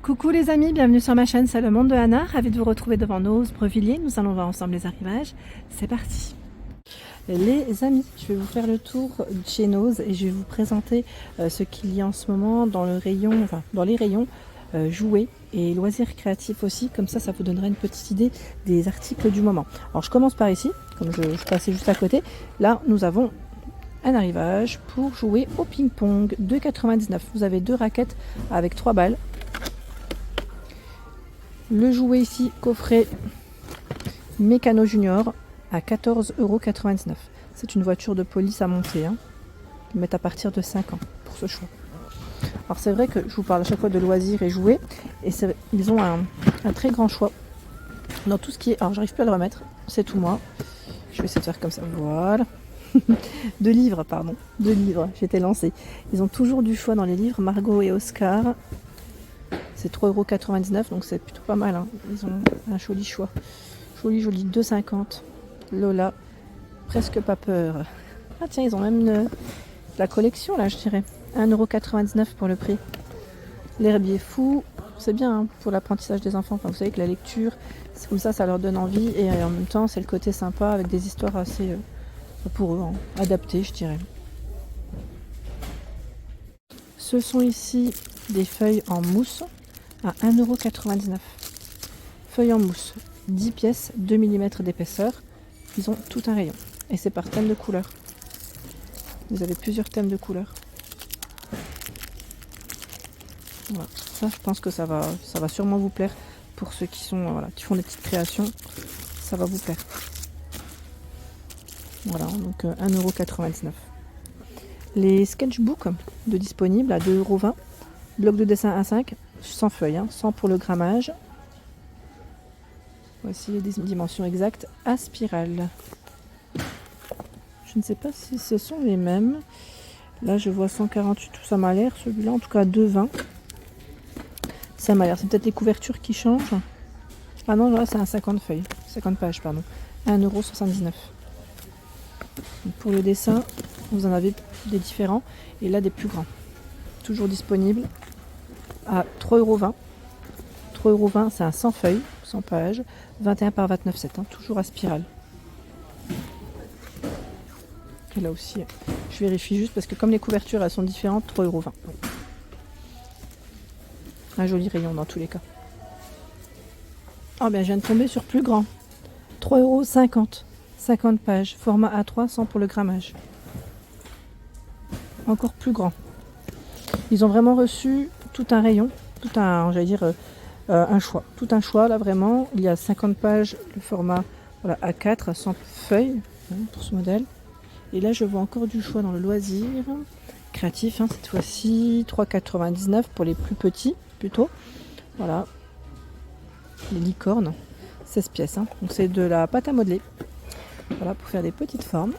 Coucou les amis, bienvenue sur ma chaîne, c'est le monde de Anna, ravie de vous retrouver devant Nose Brevilliers. Nous allons voir ensemble les arrivages, c'est parti. Les amis, je vais vous faire le tour de chez Nose et je vais vous présenter ce qu'il y a en ce moment dans le rayon, dans les rayons jouets et loisirs créatifs aussi, comme ça vous donnera une petite idée des articles du moment. Alors je commence par ici, comme je passais juste à côté, là nous avons un arrivage pour jouer au ping-pong, 2,99 €. Vous avez 2 raquettes avec 3 balles. Le jouet ici, coffret Mécano Junior à 14,99 €. C'est une voiture de police à monter. Ils mettent à partir de 5 ans pour ce choix. Alors c'est vrai que je vous parle à chaque fois de loisirs et jouets. Et ils ont un très grand choix dans tout ce qui est... Alors j'arrive plus à le remettre, c'est tout moi. Je vais essayer de faire comme ça, voilà. De livres, j'étais lancée. Ils ont toujours du choix dans les livres, Margot et Oscar. C'est 3,99 €, donc c'est plutôt pas mal. Ils ont un joli choix. Joli, 2,50 €. Lola, presque pas peur. Ah tiens, ils ont même la collection là, je dirais. 1,99 € pour le prix. L'herbier fou, c'est bien pour l'apprentissage des enfants. Enfin, vous savez que la lecture, c'est comme ça leur donne envie. Et en même temps, c'est le côté sympa avec des histoires assez, pour eux, adaptées, je dirais. Ce sont ici des feuilles en mousse à 1,99 €. Feuilles en mousse, 10 pièces, 2 mm d'épaisseur. Ils ont tout un rayon. Et c'est par thème de couleur. Vous avez plusieurs thèmes de couleur. Voilà. Ça, je pense que ça va sûrement vous plaire. Pour ceux qui font des petites créations, ça va vous plaire. Voilà, donc 1,99 €. Les sketchbooks de disponibles à 2,20 €. Bloc de dessin A5, sans feuilles, sans pour le grammage. Voici les dimensions exactes à spirale. Je ne sais pas si ce sont les mêmes. Là, je vois 148, tout ça m'a l'air. Celui-là, en tout cas, 2,20 €. Ça m'a l'air. C'est peut-être les couvertures qui changent. Ah non, là, c'est un 50 feuilles. 50 pages, pardon. 1,79 €. Pour le dessin, vous en avez des différents. Et là, des plus grands. Toujours disponible à 3,20 €. 3,20 €, c'est un 100 feuilles, 100 pages, 21 par 29,7, toujours à spirale. Et là aussi, je vérifie juste parce que comme les couvertures elles sont différentes, 3,20 €. Un joli rayon dans tous les cas. Oh bien, je viens de tomber sur plus grand. 3,50 €, 50 pages, format A3, sans pour le grammage. Encore plus grand. Ils ont vraiment reçu tout un rayon, un choix. Tout un choix là vraiment. Il y a 50 pages, le format A4, 100 feuilles pour ce modèle. Et là je vois encore du choix dans le loisir créatif, cette fois-ci 3,99 € pour les plus petits plutôt. Voilà. Les licornes, 16 pièces. Donc c'est de la pâte à modeler. Voilà, pour faire des petites formes.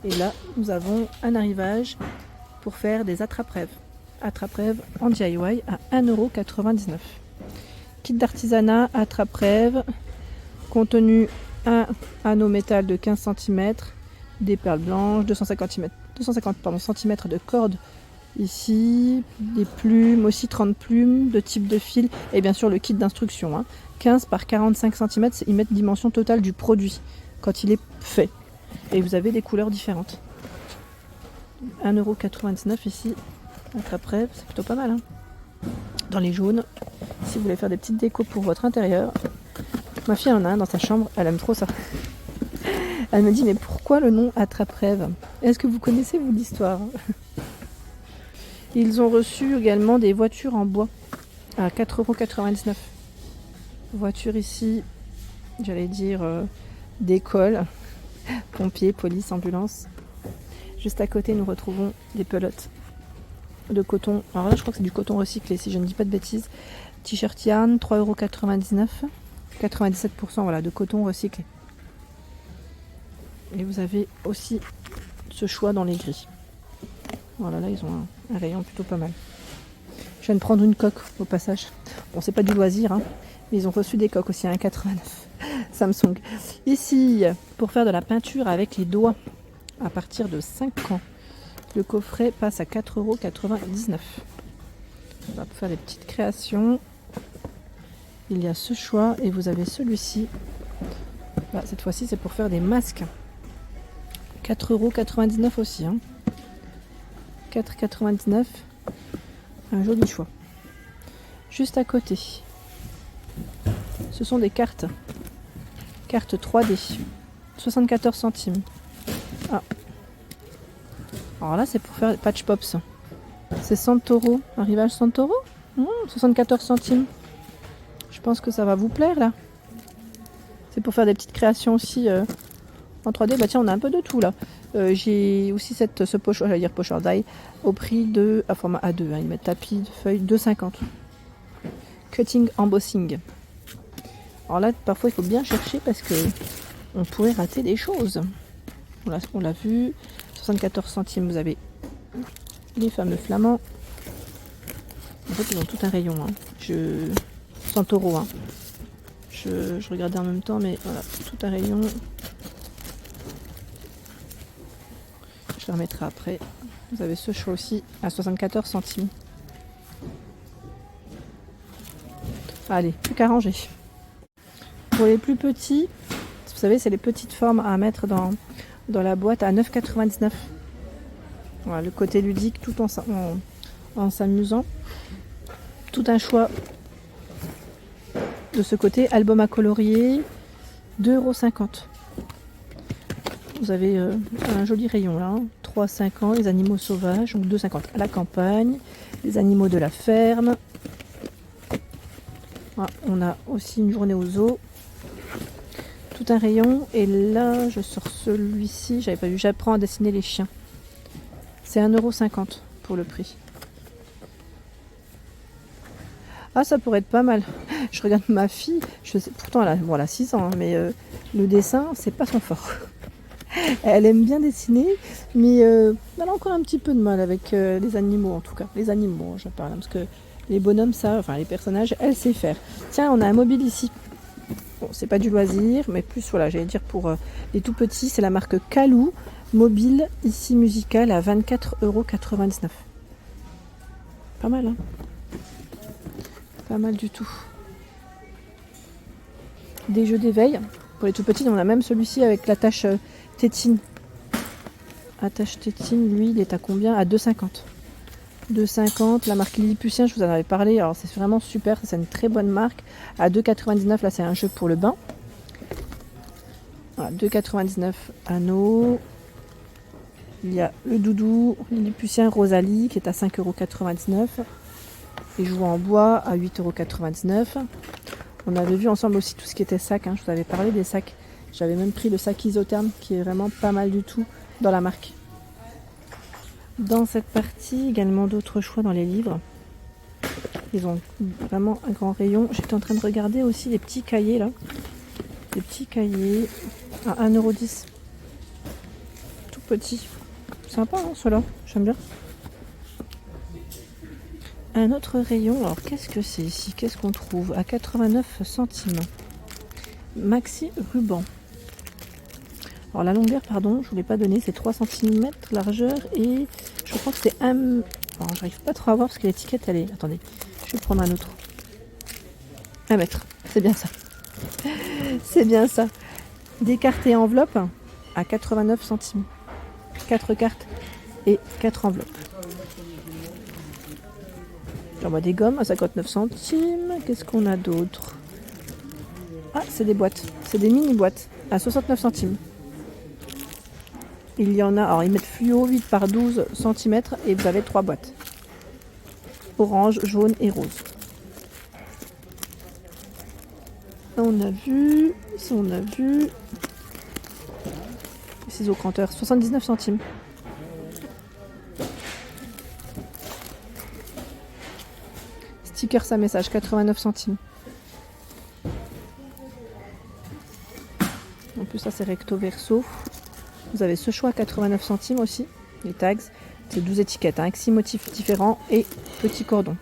Et là nous avons un arrivage pour faire des attrape-rêves. Attrape-rêve en DIY à 1,99 €. Kit d'artisanat, attrape-rêve, contenu un anneau métal de 15 cm, des perles blanches, 250 cm de corde ici, des plumes, aussi 30 plumes de type de fil, et bien sûr le kit d'instruction, 15 par 45 cm, ils mettent dimension totale du produit quand il est fait. Et vous avez des couleurs différentes. 1,99 € ici. Attrape-rêve, c'est plutôt pas mal. Dans les jaunes, si vous voulez faire des petites décos pour votre intérieur. Ma fille en a un dans sa chambre, elle aime trop ça. Elle me dit, mais pourquoi le nom Attrape-rêve? Est-ce que vous connaissez vous l'histoire? Ils ont reçu également des voitures en bois à 4,99 €. Voiture ici, j'allais dire d'école, pompiers, police, ambulance. Juste à côté, nous retrouvons des pelotes de coton. Alors là, je crois que c'est du coton recyclé, si je ne dis pas de bêtises. T-shirt yarn, 3,99 €. 97% de coton recyclé. Et vous avez aussi ce choix dans les gris. Voilà, là, ils ont un rayon plutôt pas mal. Je viens de prendre une coque au passage. Bon, c'est pas du loisir, mais ils ont reçu des coques aussi à 1,89 €. Samsung. Ici, pour faire de la peinture avec les doigts à partir de 5 ans. Le coffret passe à 4,99 €. On va faire des petites créations. Il y a ce choix et vous avez celui-ci. Là, cette fois-ci, c'est pour faire des masques. 4,99 € aussi. 4,99 €. Un joli choix. Juste à côté, ce sont des cartes. Cartes 3D. 74 centimes. Ah. Alors là, c'est pour faire patch pops. C'est Santoro. Arrivage Santoro. 74 centimes. Je pense que ça va vous plaire là. C'est pour faire des petites créations aussi en 3D. Bah tiens, on a un peu de tout là. J'ai aussi ce pochoir, j'allais dire pochoir d'ail, au prix de, à format A2. Ils mettent tapis de feuilles 2,50 €. Cutting embossing. Alors là, parfois il faut bien chercher parce que on pourrait rater des choses. Voilà, on l'a vu. 74 centimes, vous avez les fameux flamands. En fait, ils ont tout un rayon. 100 €. Je regardais en même temps, mais voilà, tout un rayon. Je le remettrai après. Vous avez ce choix aussi à 74 centimes. Allez, plus qu'à ranger. Pour les plus petits, vous savez, c'est les petites formes à mettre dans la boîte à 9,99 €. Voilà, le côté ludique tout en s'amusant. Tout un choix de ce côté. Album à colorier, 2,50 €. Vous avez un joli rayon là. 3,5 ans, les animaux sauvages, donc 2,50 € à la campagne, les animaux de la ferme. Voilà, on a aussi une journée au zoo. Tout un rayon. Et là, je sors celui-ci. J'avais pas vu. J'apprends à dessiner les chiens. C'est 1,50 € pour le prix. Ah, ça pourrait être pas mal. Je regarde ma fille. Pourtant, elle a 6 ans, mais le dessin, c'est pas son fort. Elle aime bien dessiner, mais elle a encore un petit peu de mal avec les animaux, en tout cas. Les animaux, je parle, parce que les bonhommes, les personnages, elle sait faire. Tiens, on a un mobile ici. Bon, c'est pas du loisir, mais plus, voilà, j'allais dire pour les tout petits, c'est la marque Kalou, mobile, ici musical, à 24,99 €. Pas mal, hein? Pas mal du tout. Des jeux d'éveil. Pour les tout petits, on a même celui-ci avec l'attache tétine. Attache tétine, lui, il est à combien? À 2,50 €. 2,50 €. La marque Lilliputien, je vous en avais parlé. Alors, c'est vraiment super. C'est une très bonne marque. À 2,99 €, là, c'est un jeu pour le bain. Voilà, 2,99 € anneau. Il y a le doudou Lilliputien Rosalie qui est à 5,99 €. Les jouets en bois à 8,99 €. On avait vu ensemble aussi tout ce qui était sac. Je vous avais parlé des sacs. J'avais même pris le sac isotherme qui est vraiment pas mal du tout dans la marque. Dans cette partie, également d'autres choix dans les livres. Ils ont vraiment un grand rayon. J'étais en train de regarder aussi les petits cahiers là. Les petits cahiers à 1,10 €. Tout petit. Sympa, ceux-là. J'aime bien. Un autre rayon. Alors, qu'est-ce que c'est ici? Qu'est-ce qu'on trouve? À 89 centimes. Maxi ruban. Alors, la longueur, pardon, je ne vous l'ai pas donné. C'est 3 cm largeur et je crois que c'est un... Alors, j'arrive pas trop à voir parce que l'étiquette, elle est... Attendez, je vais prendre un autre. 1 mètre. C'est bien ça. C'est bien ça. Des cartes et enveloppes à 89 centimes. 4 cartes et 4 enveloppes. J'envoie des gommes à 59 centimes. Qu'est-ce qu'on a d'autre? Ah, c'est des boîtes. C'est des mini-boîtes à 69 centimes. Il y en a... Alors, ils mettent fluo 8 par 12 cm et vous avez 3 boîtes. Orange, jaune et rose. Ça, on a vu. Ça, on a vu. Ciseaux cranteurs, 79 centimes. Stickers à message, 89 centimes. En plus, ça c'est recto verso. Vous avez ce choix à 89 centimes aussi. Les tags, c'est 12 étiquettes, avec 6 motifs différents et petit cordon.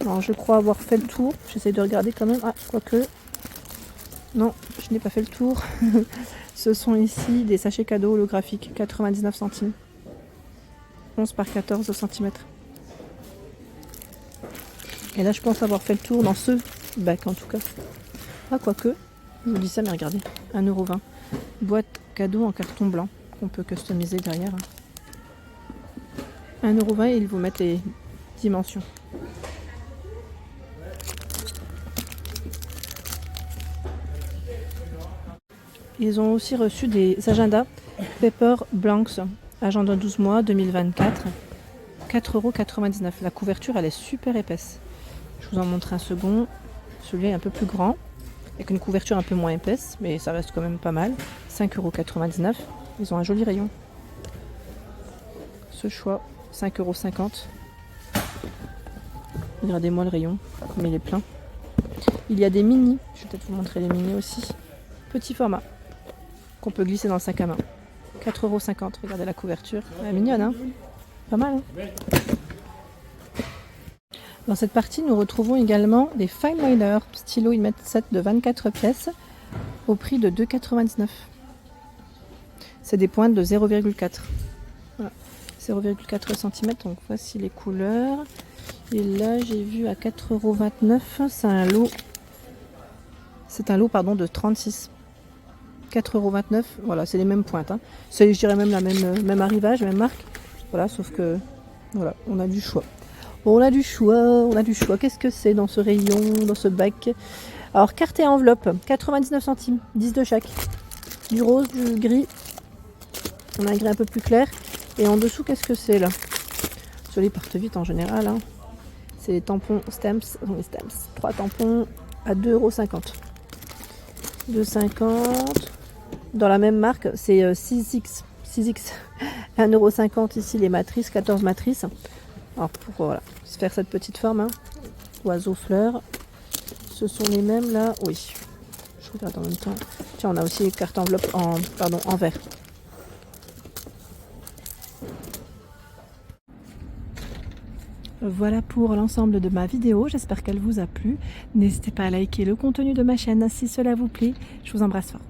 Alors, je crois avoir fait le tour. J'essaie de regarder quand même. Ah, quoique. Non, je n'ai pas fait le tour. Ce sont ici des sachets cadeaux holographiques, 99 centimes. 11 par 14 cm. Et là, je pense avoir fait le tour dans ce bac en tout cas. Ah, quoique, je vous dis ça, mais regardez, 1,20 €. Boîte cadeau en carton blanc qu'on peut customiser derrière. 1,20 € et ils vous mettent les dimensions. Ils ont aussi reçu des agendas Paper Blanks, agenda 12 mois 2024, 4,99 €. La couverture, elle est super épaisse. Je vous en montre un second. Celui-là est un peu plus grand, avec une couverture un peu moins épaisse, mais ça reste quand même pas mal. 5,99 €. Ils ont un joli rayon. Ce choix, 5,50 €. Regardez-moi le rayon, comme il est plein. Il y a des mini, je vais peut-être vous montrer les mini aussi. Petit format, qu'on peut glisser dans le sac à main. 4,50 €. Regardez la couverture. Elle est mignonne, hein? Pas mal, hein? Dans cette partie, nous retrouvons également des fine liner stylo 1,7 m de 24 pièces au prix de 2,99 €. C'est des pointes de 0,4. Voilà. 0,4 cm. Donc voici les couleurs. Et là, j'ai vu à 4,29 €. C'est un lot. C'est un lot, pardon, de 36. 4,29 €. Voilà, c'est les mêmes pointes. Hein. C'est, je dirais même la même arrivage, même marque. Voilà, sauf que voilà, on a du choix. On a du choix. Qu'est-ce que c'est dans ce rayon, dans ce bac? Alors, carte et enveloppe, 99 centimes, 10 de chaque. Du rose, du gris. On a un gris un peu plus clair. Et en dessous, qu'est-ce que c'est là? Ceux-là, ils partent vite en général. Hein. C'est les tampons Stamps. 3 tampons à 2,50 €. 2,50 €. Dans la même marque, c'est 6X. 1,50 € ici, les matrices, 14 matrices. Alors pour voilà, se faire cette petite forme, hein. Oiseau fleur, ce sont les mêmes là, oui. Je regarde en même temps. Tiens, on a aussi les cartes enveloppe en verre. Voilà pour l'ensemble de ma vidéo, j'espère qu'elle vous a plu. N'hésitez pas à liker le contenu de ma chaîne si cela vous plaît. Je vous embrasse fort.